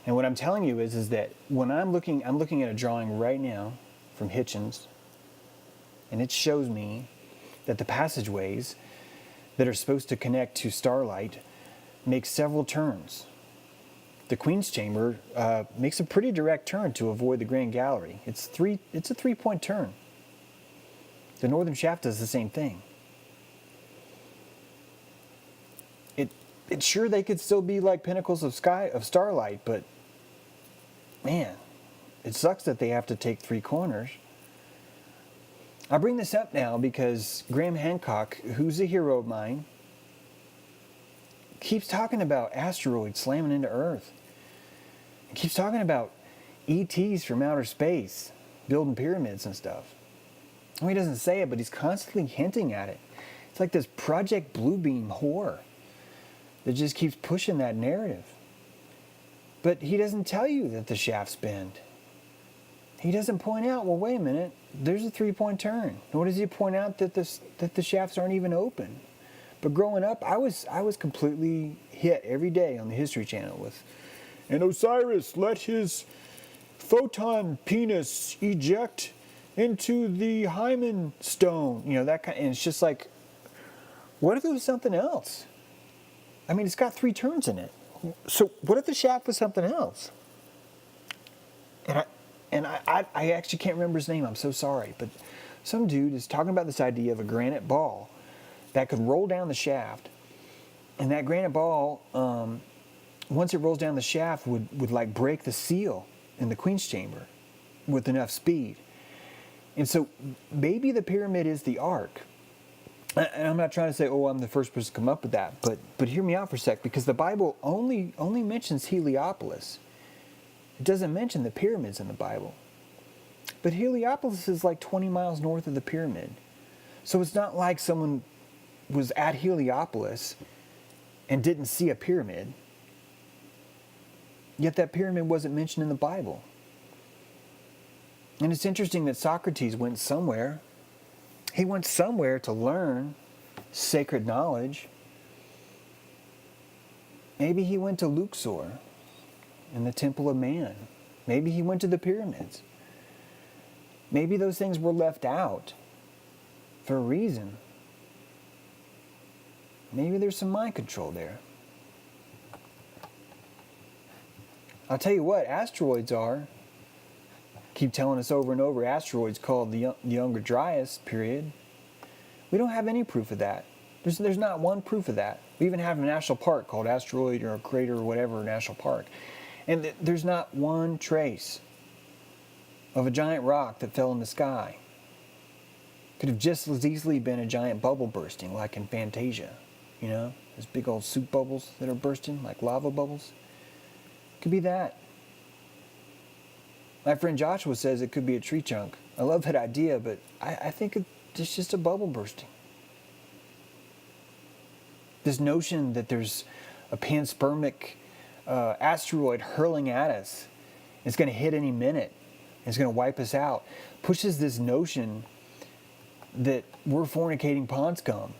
And what I'm telling you is that when I'm looking at a drawing right now from Hitchens, and it shows me that the passageways that are supposed to connect to starlight make several turns. The Queen's Chamber makes a pretty direct turn to avoid the Grand Gallery. It's a 3-point turn. The Northern Shaft does the same thing. It's sure they could still be like pinnacles of starlight, but man, it sucks that they have to take 3 corners. I bring this up now because Graham Hancock, who's a hero of mine, keeps talking about asteroids slamming into Earth. He keeps talking about ETs from outer space building pyramids and stuff. Well, he doesn't say it, but he's constantly hinting at it. It's like this Project Bluebeam whore that just keeps pushing that narrative. But he doesn't tell you that the shafts bend. He doesn't point out, well, wait a minute, there's a 3-point turn. Nor does he point out that the shafts aren't even open. But growing up, I was completely hit every day on the History Channel with, and Osiris let his photon penis eject into the hymen stone. You know, that kind. And it's just like, what if it was something else? I mean, it's got 3 turns in it. So what if the shaft was something else? And I actually can't remember his name. I'm so sorry. But some dude is talking about this idea of a granite ball that could roll down the shaft. And that granite ball, once it rolls down the shaft, would like break the seal in the Queen's Chamber with enough speed. And so maybe the pyramid is the ark. And I'm not trying to say, oh, I'm the first person to come up with that. But hear me out for a sec, because the Bible only mentions Heliopolis. It doesn't mention the pyramids in the Bible. But Heliopolis is like 20 miles north of the pyramid. So it's not like someone was at Heliopolis and didn't see a pyramid. Yet that pyramid wasn't mentioned in the Bible. And it's interesting that Socrates went somewhere. He went somewhere to learn sacred knowledge. Maybe he went to Luxor. in the Temple of Man. Maybe he went to the pyramids. Maybe those things were left out for a reason. Maybe there's some mind control there. I'll tell you what, asteroids are. Keep telling us over and over, asteroids called the Younger Dryas period. We don't have any proof of that. There's not one proof of that. We even have a national park called Asteroid or Crater or whatever National Park. And there's not one trace of a giant rock that fell in the sky. Could have just as easily been a giant bubble bursting like in Fantasia. You know, those big old soup bubbles that are bursting like lava bubbles. Could be that. My friend Joshua says it could be a tree chunk. I love that idea, but I think it's just a bubble bursting. This notion that there's a panspermic asteroid hurling at us, it's going to hit any minute, it's going to wipe us out, pushes this notion that we're fornicating pond scum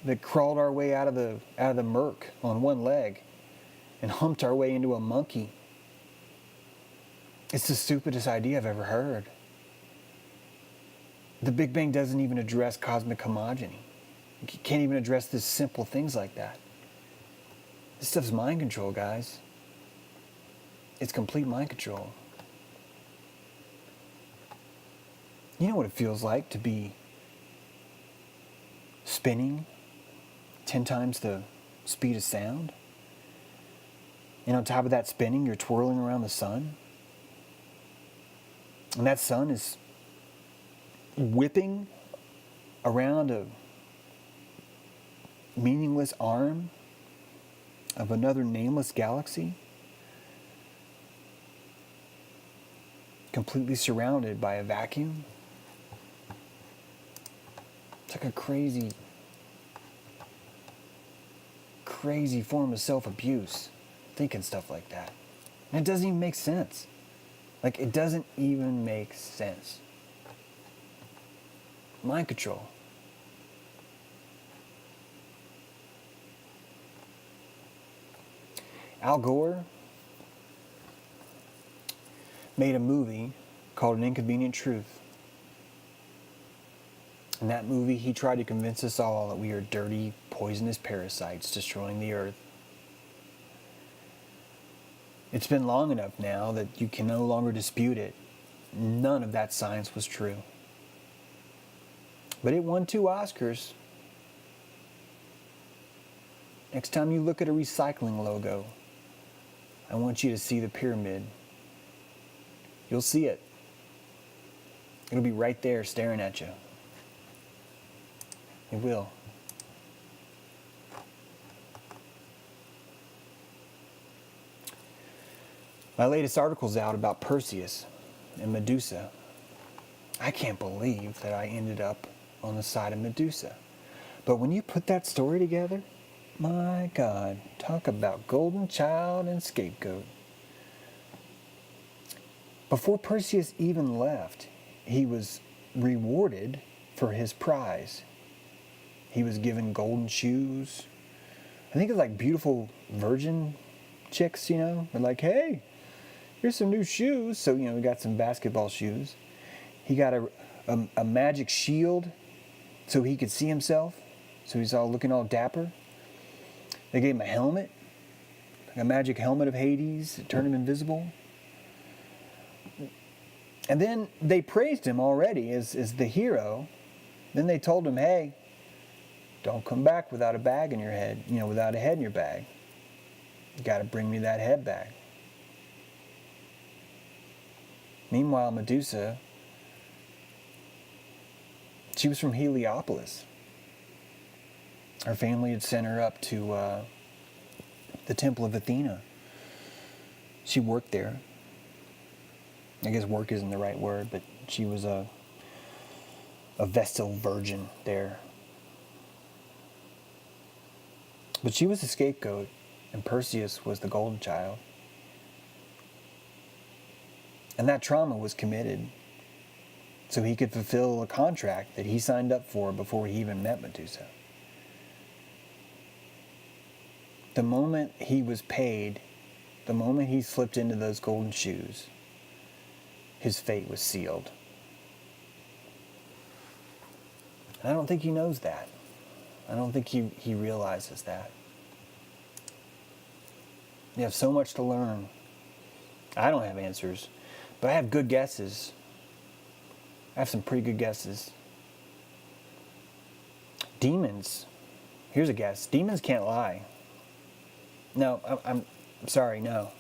that crawled our way out of the murk on one leg and humped our way into a monkey. It's the stupidest idea I've ever heard. The Big Bang doesn't even address cosmic homogeny. It can't even address this simple things like that. This stuff's mind control, guys. It's complete mind control. You know what it feels like to be spinning 10 times the speed of sound? And on top of that spinning, you're twirling around the sun. And that sun is whipping around a meaningless arm of another nameless galaxy, completely surrounded by a vacuum. It's like a crazy form of self-abuse, thinking stuff like that. And it doesn't even make sense. Like, it doesn't even make sense. Mind control. Al Gore made a movie called An Inconvenient Truth. In that movie, he tried to convince us all that we are dirty, poisonous parasites destroying the earth. It's been long enough now that you can no longer dispute it. None of that science was true. But it won 2 Oscars. Next time you look at a recycling logo, I want you to see the pyramid. You'll see it. It'll be right there staring at you. It will. My latest article's out about Perseus and Medusa. I can't believe that I ended up on the side of Medusa. But when you put that story together, my God, talk about golden child and scapegoat. Before Perseus even left, he was rewarded for his prize. He was given golden shoes. I think it's like beautiful virgin chicks, you know? They're like, hey, here's some new shoes. So, you know, we got some basketball shoes. He got a magic shield so he could see himself. So he's all looking all dapper. They gave him a helmet, a magic helmet of Hades that turned him invisible. And then they praised him already as the hero. Then they told him, hey, don't come back without a bag in your head, you know, without a head in your bag. You got to bring me that head back. Meanwhile, Medusa, she was from Heliopolis. Her family had sent her up to the Temple of Athena. She worked there. I guess work isn't the right word, but she was a Vestal virgin there. But she was the scapegoat, and Perseus was the golden child. And that trauma was committed so he could fulfill a contract that he signed up for before he even met Medusa. The moment he was paid The moment he slipped into those golden shoes, his fate was sealed. And I don't think he knows that. I don't think he realizes that. You have so much to learn. I don't have answers, but I have good guesses. I have some pretty good guesses. Demons. Here's a guess. Demons can't lie. No, I'm sorry, no.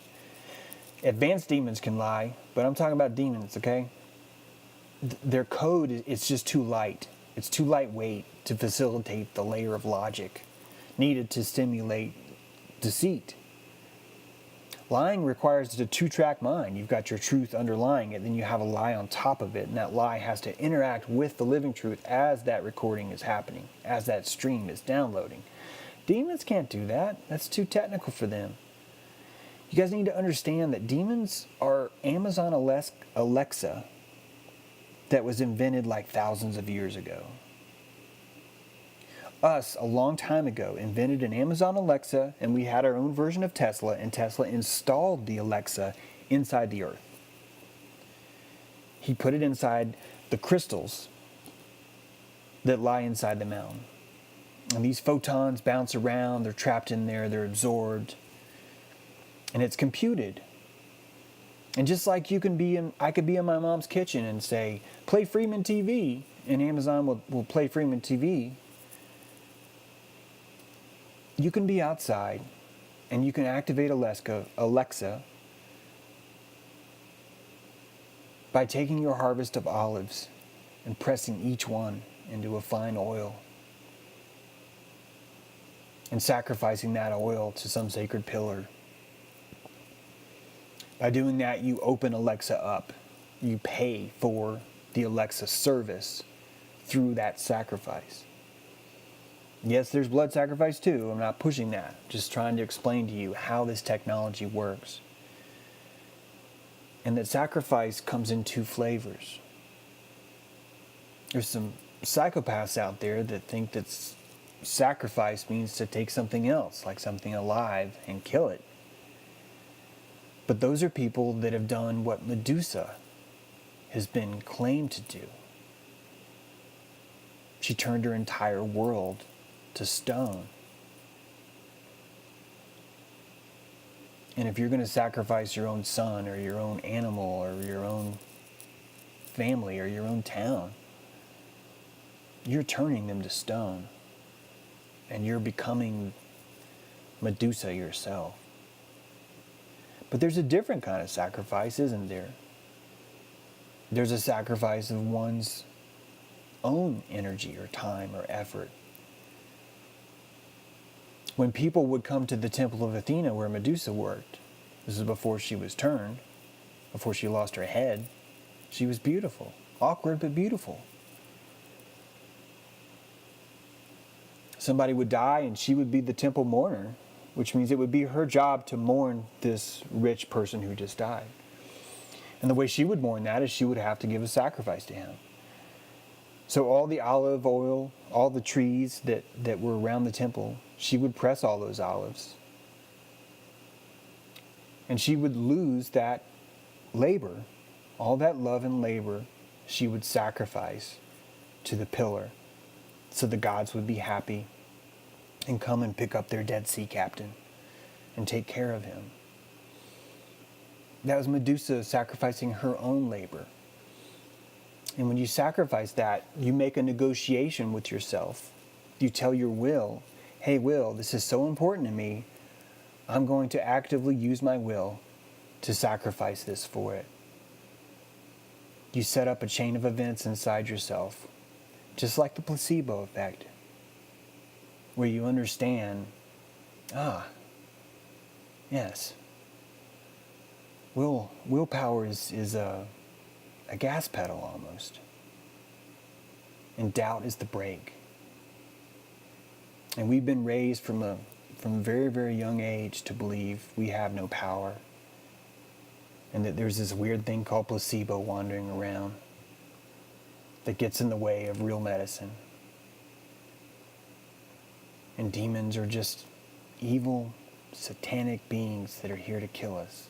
Advanced demons can lie, but I'm talking about demons, okay? Their code is just too light. It's too lightweight to facilitate the layer of logic needed to stimulate deceit. Lying requires a two-track mind. You've got your truth underlying it, then you have a lie on top of it, and that lie has to interact with the living truth as that recording is happening, as that stream is downloading. Demons can't do that. That's too technical for them. You guys need to understand that demons are Amazon Alexa that was invented like thousands of years ago. Us, a long time ago, invented an Amazon Alexa, and we had our own version of Tesla, and Tesla installed the Alexa inside the earth. He put it inside the crystals that lie inside the mountain. And these photons bounce around, they're trapped in there, they're absorbed, and it's computed. And just like I could be in my mom's kitchen and say, play Freeman TV, and Amazon will play Freeman TV. You can be outside and you can activate Alexa by taking your harvest of olives and pressing each one into a fine oil and sacrificing that oil to some sacred pillar. By doing that, you open Alexa up. You pay for the Alexa service through that sacrifice. Yes, there's blood sacrifice too. I'm not pushing that. Just trying to explain to you how this technology works. And that sacrifice comes in two flavors. There's some psychopaths out there that think that sacrifice means to take something else, like something alive, and kill it. But those are people that have done what Medusa has been claimed to do. She turned her entire world to stone. And if you're going to sacrifice your own son or your own animal or your own family or your own town, you're turning them to stone. And you're becoming Medusa yourself. But there's a different kind of sacrifice, isn't there? There's a sacrifice of one's own energy or time or effort. When people would come to the temple of Athena where Medusa worked, this is before she was turned, before she lost her head, she was beautiful. Awkward, but beautiful. Somebody would die and she would be the temple mourner, which means it would be her job to mourn this rich person who just died. And the way she would mourn that is she would have to give a sacrifice to him. So all the olive oil, all the trees that were around the temple, she would press all those olives. And she would lose that labor, all that love and labor she would sacrifice to the pillar so the gods would be happy and come and pick up their dead sea captain and take care of him. That was Medusa sacrificing her own labor. And when you sacrifice that, you make a negotiation with yourself. You tell your will, hey, will, this is so important to me. I'm going to actively use my will to sacrifice this for it. You set up a chain of events inside yourself, just like the placebo effect, where you understand, yes, willpower is a gas pedal almost, and doubt is the brake. And we've been raised from a very, very young age to believe we have no power, and that there's this weird thing called placebo wandering around that gets in the way of real medicine. And demons are just evil satanic beings that are here to kill us,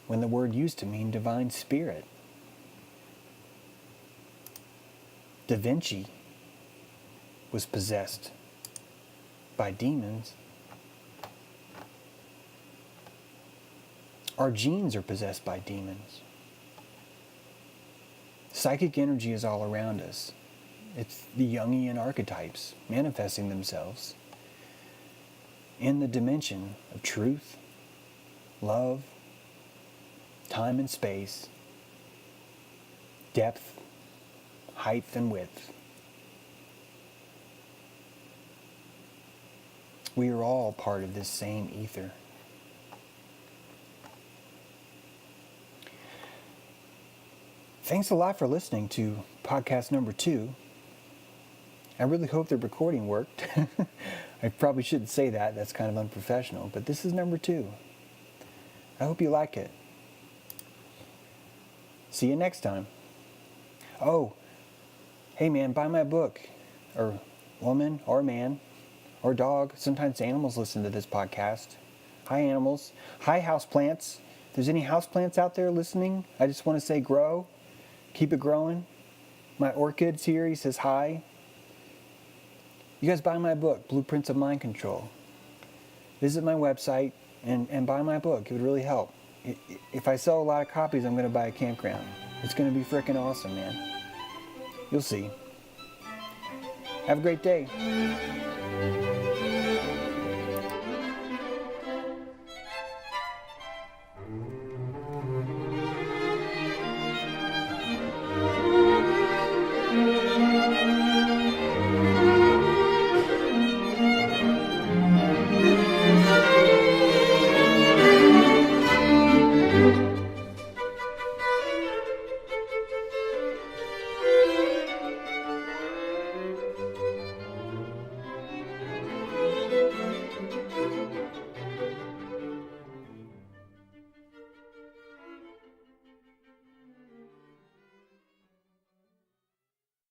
when the word used to mean divine spirit. Da Vinci was possessed by demons. Our genes are possessed by demons. Psychic energy is all around us. It's the Jungian archetypes manifesting themselves in the dimension of truth, love, time and space, depth, height and width. We are all part of this same ether. Thanks a lot for listening to podcast number 2. I really hope the recording worked. I probably shouldn't say that. That's kind of unprofessional. But this is number 2. I hope you like it. See you next time. Oh, hey man, buy my book. Or woman, or man, or dog. Sometimes animals listen to this podcast. Hi animals. Hi houseplants. If there's any houseplants out there listening, I just want to say grow. Keep it growing. My orchid's here. He says hi. You guys buy my book, Blueprints of Mind Control. Visit my website and buy my book. It would really help. If I sell a lot of copies, I'm going to buy a campground. It's going to be freaking awesome, man. You'll see. Have a great day.